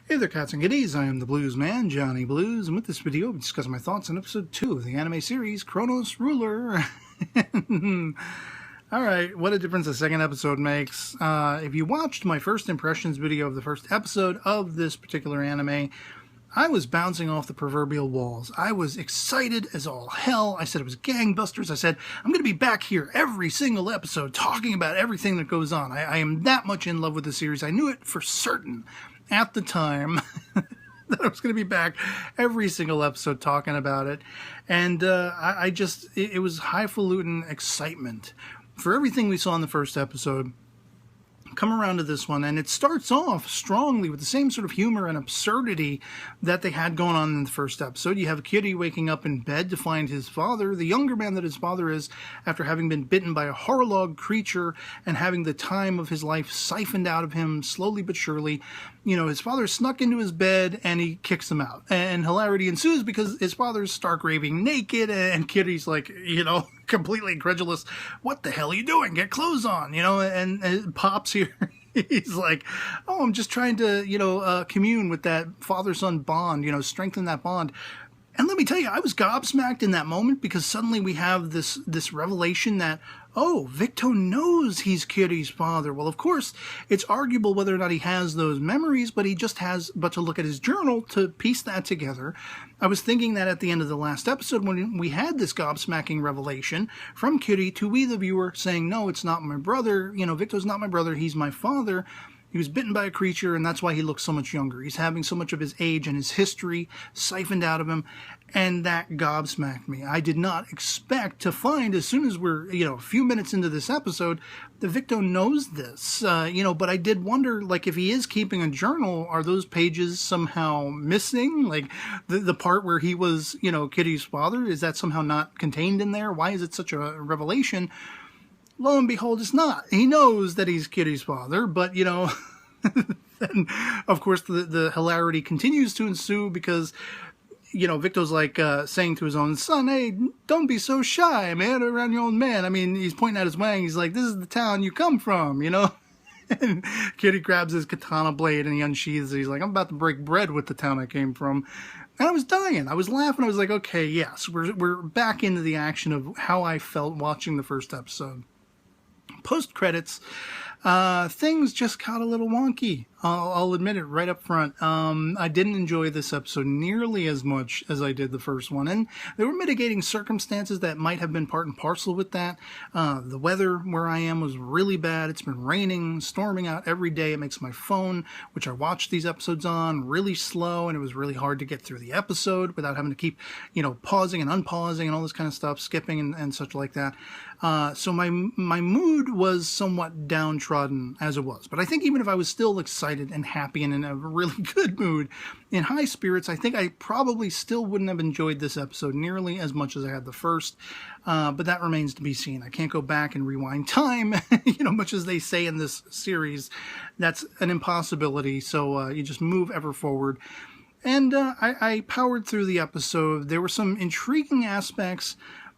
Hey there, cats and kitties. I am the Blues Man, Johnny Blues, and with this video, I'm discussing my thoughts on episode 2 of the anime series, Chronos Ruler. Alright, what a difference the second episode makes. If you watched my first impressions video of the first episode of this particular anime, I was bouncing off the proverbial walls. I was excited as all hell. I said it was gangbusters. I said, I'm going to be back here every single episode talking about everything that goes on. I am that much in love with the series. I knew it for certain at the time that I was going to be back every single episode talking about it. And it was highfalutin excitement for everything we saw in the first episode. Come around to this one, and it starts off strongly with the same sort of humor and absurdity that they had going on in the first episode. You have Kitty waking up in bed to find his father, the younger man that his father is, after having been bitten by a horolog creature and having the time of his life siphoned out of him slowly but surely. You know, his father snuck into his bed and he kicks him out. And hilarity ensues because his father's stark raving naked, and Kitty's like, completely incredulous. What the hell are you doing? Get clothes on, and Pop's here. He's like, oh, I'm just trying to, commune with that father-son bond, strengthen that bond. And let me tell you, I was gobsmacked in that moment because suddenly we have this revelation that, oh, Victo knows he's Kitty's father. Well, of course, it's arguable whether or not he has those memories, but he just has but to look at his journal to piece that together. I was thinking that at the end of the last episode when we had this gobsmacking revelation from Kitty to we, the viewer, saying, no, it's not my brother. Victo's not my brother. He's my father. He was bitten by a creature, and that's why he looks so much younger. He's having so much of his age and his history siphoned out of him, and that gobsmacked me. I did not expect to find, as soon as we're, a few minutes into this episode, that Victo knows this, but I did wonder, if he is keeping a journal, are those pages somehow missing? Like, the part where he was, Kitty's father, is that somehow not contained in there? Why is it such a revelation? Lo and behold, it's not. He knows that he's Kitty's father, but, then, of course, the hilarity continues to ensue because, Victo's like saying to his own son, hey, don't be so shy, man, around your own man. I mean, he's pointing at his wang. He's like, this is the town you come from, And Kitty grabs his katana blade and he unsheathes it. He's like, I'm about to break bread with the town I came from. And I was dying. I was laughing. I was like, okay, yes, we're back into the action of how I felt watching the first episode. Post-credits, things just got a little wonky. I'll admit it right up front. I didn't enjoy this episode nearly as much as I did the first one, and there were mitigating circumstances that might have been part and parcel with that. The weather where I am was really bad. It's been raining, storming out every day. It makes my phone, which I watch these episodes on, really slow, and it was really hard to get through the episode without having to keep, pausing and unpausing and all this kind of stuff, skipping and such like that. So my mood was somewhat downtrodden as it was. But I think even if I was still excited and happy and in a really good mood, in high spirits, I think I probably still wouldn't have enjoyed this episode nearly as much as I had the first. But that remains to be seen. I can't go back and rewind time, much as they say in this series. That's an impossibility. So you just move ever forward. And I powered through the episode. There were some intriguing aspects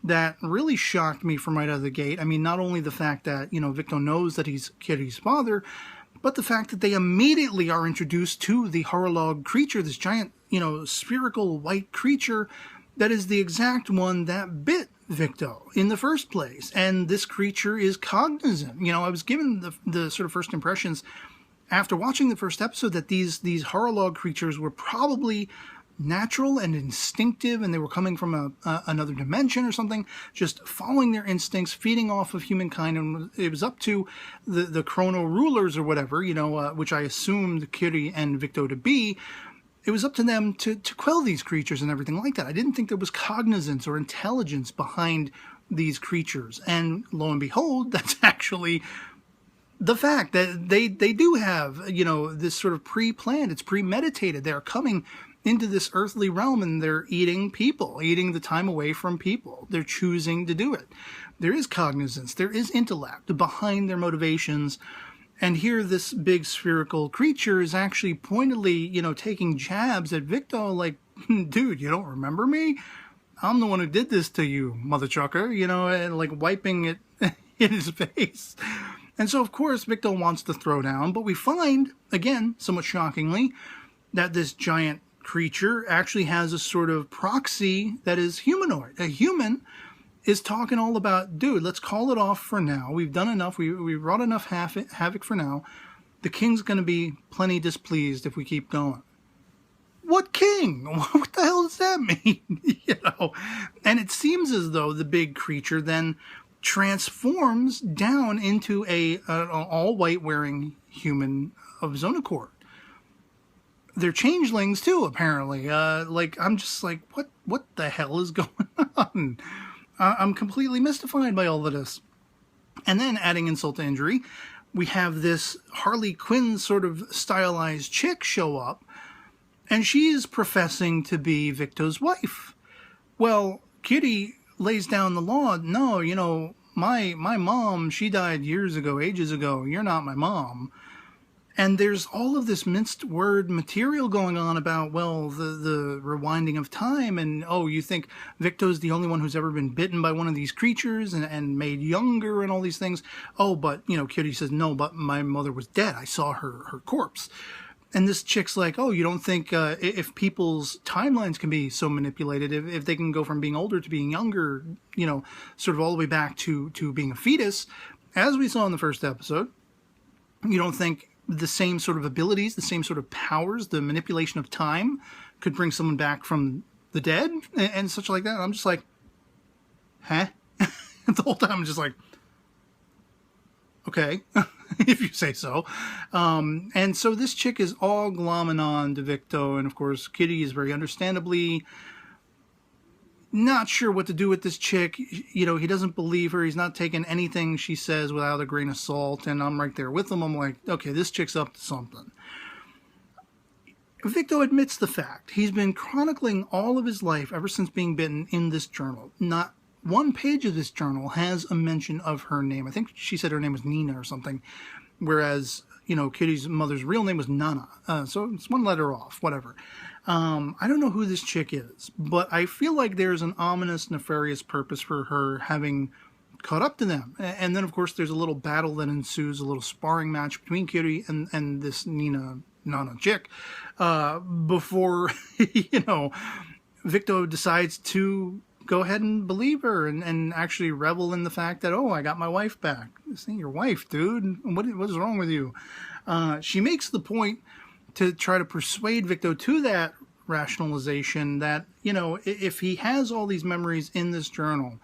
that really shocked me from right out of the gate. I mean, not only the fact that, Victo knows that he's Kitty's father, but the fact that they immediately are introduced to the horolog creature, this giant, spherical white creature that is the exact one that bit Victo in the first place. And this creature is cognizant. I was given the sort of first impressions after watching the first episode that these horolog creatures were probably natural and instinctive, and they were coming from another dimension or something, just following their instincts, feeding off of humankind, and it was up to the Chrono Rulers or whatever, which I assumed Kitty and Victo to be. It was up to them to quell these creatures and everything like that. I didn't think there was cognizance or intelligence behind these creatures, and lo and behold, that's actually the fact that they do have, this sort of pre-planned, it's premeditated. They're coming into this earthly realm and they're eating people, eating the time away from people. They're choosing to do it. There is cognizance, there is intellect behind their motivations. And here this big spherical creature is actually pointedly, taking jabs at Victo like, dude, you don't remember me? I'm the one who did this to you, mother trucker, and like wiping it in his face. And so, of course, Victo wants to throw down, but we find, again, somewhat shockingly, that this giant creature actually has a sort of proxy that is humanoid. A human is talking all about, dude, let's call it off for now. We've done enough. We've wrought enough havoc for now. The king's going to be plenty displeased if we keep going. What king? What the hell does that mean? And it seems as though the big creature then transforms down into an all-white wearing human of his own accord. They're changelings too, apparently. I'm just like, what the hell is going on? I'm completely mystified by all of this. And then, adding insult to injury, we have this Harley Quinn sort of stylized chick show up, and she is professing to be Victo's wife. Well, Kitty lays down the law. No, my mom, she died years ago, ages ago. You're not my mom. And there's all of this minced word material going on about, well, the rewinding of time, and, oh, you think Victo's the only one who's ever been bitten by one of these creatures and made younger and all these things. Oh, but, Kitty says, no, but my mother was dead. I saw her corpse. And this chick's like, oh, you don't think if people's timelines can be so manipulated, if they can go from being older to being younger, sort of all the way back to being a fetus, as we saw in the first episode, you don't think the same sort of abilities, the same sort of powers, the manipulation of time could bring someone back from the dead and such like that? I'm just like, huh? The whole time I'm just like, okay, if you say so. And so this chick is all glomming on to Victo, and of course Kitty is very understandably not sure what to do with this chick. He doesn't believe her. He's not taking anything she says without a grain of salt, and I'm right there with him. I'm like, okay, this chick's up to something. Victo admits the fact. He's been chronicling all of his life ever since being bitten in this journal. Not one page of this journal has a mention of her name. I think she said her name was Nina or something, whereas, Kitty's mother's real name was Nana. So it's one letter off, whatever. I don't know who this chick is, but I feel like there's an ominous, nefarious purpose for her having caught up to them. And then, of course, there's a little battle that ensues, a little sparring match between Kitty and this Nana chick, before, Victo decides to go ahead and believe her and actually revel in the fact that, oh, I got my wife back. This ain't your wife, dude. What is wrong with you? She makes the point to try to persuade Victo to that rationalization that, if he has all these memories in this journal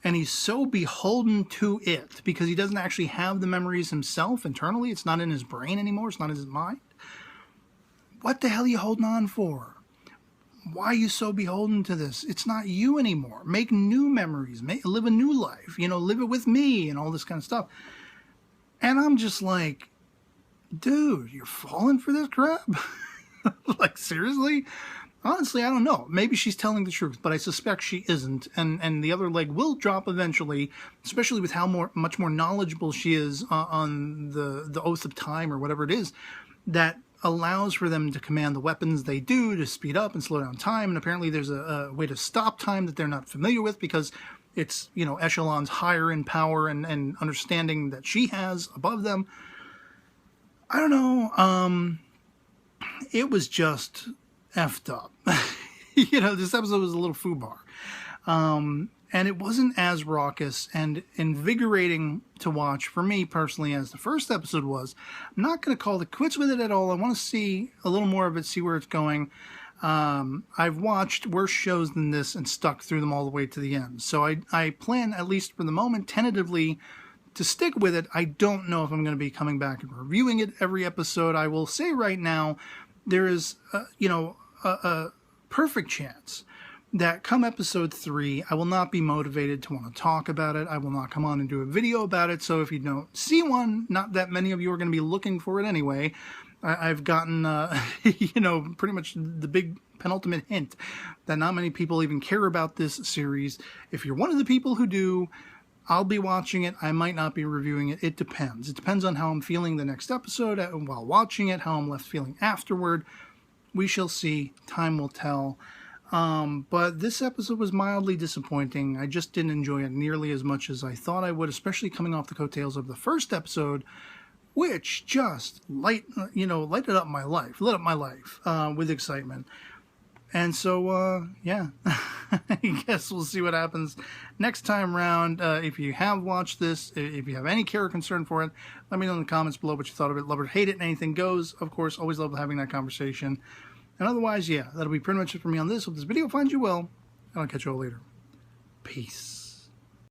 and he's so beholden to it because he doesn't actually have the memories himself internally, it's not in his brain anymore, it's not in his mind, what the hell are you holding on for? Why are you so beholden to this? It's not you anymore. Make new memories. Live a new life. Live it with me and all this kind of stuff. And I'm just like, dude, you're falling for this crap? Like, seriously? Honestly, I don't know. Maybe she's telling the truth, but I suspect she isn't. And the other leg will drop eventually, especially with how much more knowledgeable she is on the oath of time or whatever it is that allows for them to command the weapons they do to speed up and slow down time. And apparently there's a way to stop time that they're not familiar with because it's, echelons higher in power and understanding that she has above them. I don't know. It was just effed up. This episode was a little foobar. And it wasn't as raucous and invigorating to watch for me personally as the first episode was. I'm not going to call it quits with it at all. I want to see a little more of it, see where it's going. I've watched worse shows than this and stuck through them all the way to the end. So I plan, at least for the moment, tentatively to stick with it. I don't know if I'm going to be coming back and reviewing it every episode. I will say right now, there is, a perfect chance that come episode 3, I will not be motivated to want to talk about it. I will not come on and do a video about it. So if you don't see one, not that many of you are going to be looking for it anyway. I've gotten, pretty much the big penultimate hint that not many people even care about this series. If you're one of the people who do, I'll be watching it. I might not be reviewing it. It depends. It depends on how I'm feeling the next episode while watching it, how I'm left feeling afterward. We shall see. Time will tell. But this episode was mildly disappointing. I just didn't enjoy it nearly as much as I thought I would, especially coming off the coattails of the first episode, which just lighted up my life, lit up my life with excitement. And so, yeah, I guess we'll see what happens next time round. If you have watched this, if you have any care or concern for it, let me know in the comments below what you thought of it. Love it or hate it, and anything goes. Of course, always love having that conversation. And otherwise, yeah, that'll be pretty much it for me on this. Hope this video finds you well, and I'll catch you all later. Peace.